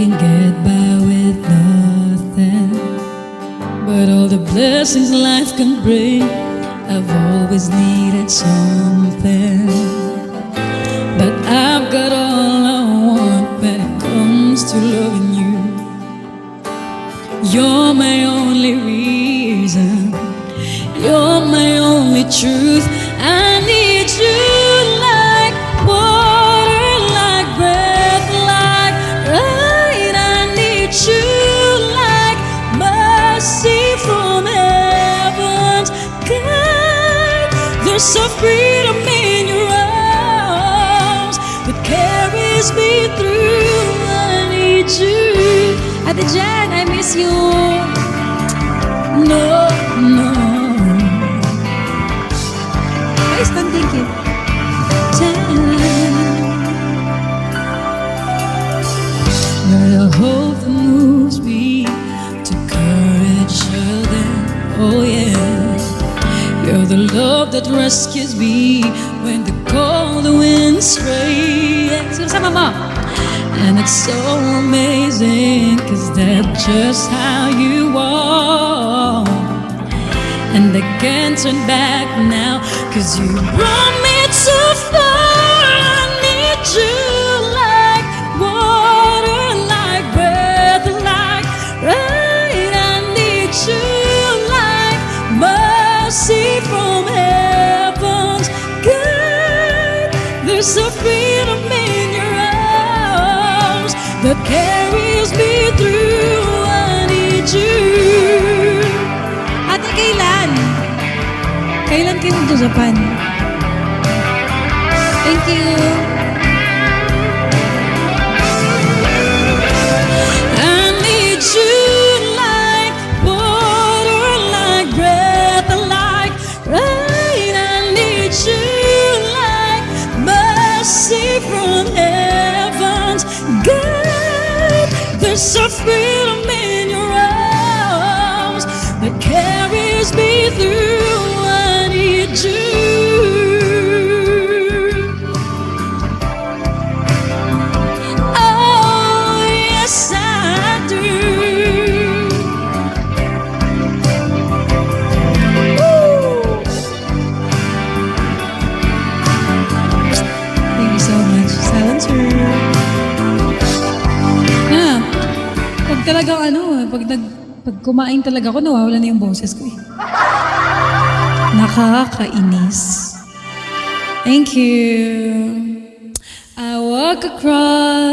can get by with nothing, but all the blessings life can bring, I've always needed something. But I've got all I want when it comes to loving you. You're my only reason, you're my only truth. I need you like water, like breath, like rain. I need you like mercy from heaven's kind. There's a freedom in your arms that carries me through. I need you. Ate Jan, I miss you. No, no. Thank you. You're the hope that moves me to courage then. Oh yeah. You're the love that rescues me when the cold winds stray. Sama mo. And it's so amazing, 'cause that's just how you are. And I can't turn back now, 'cause you brought me too far. I need you like water, like breath, like rain. I need you like mercy from heaven's kind. There's a freedom in your arms that carries me through. I need you. Ate, kailan? Kailan kayo mag-Japan? Thank you. I need you like water, like breath, like rain. I need you like mercy from heaven's God. There's a freedom in your arms that carries me through. I need you. Oh, yes, I do. Woo! Thank you so much, Silencer. Pag talagang pag kumain talaga ako, nawawala na yung boses ko eh. Nakakainis. Thank you. I walk across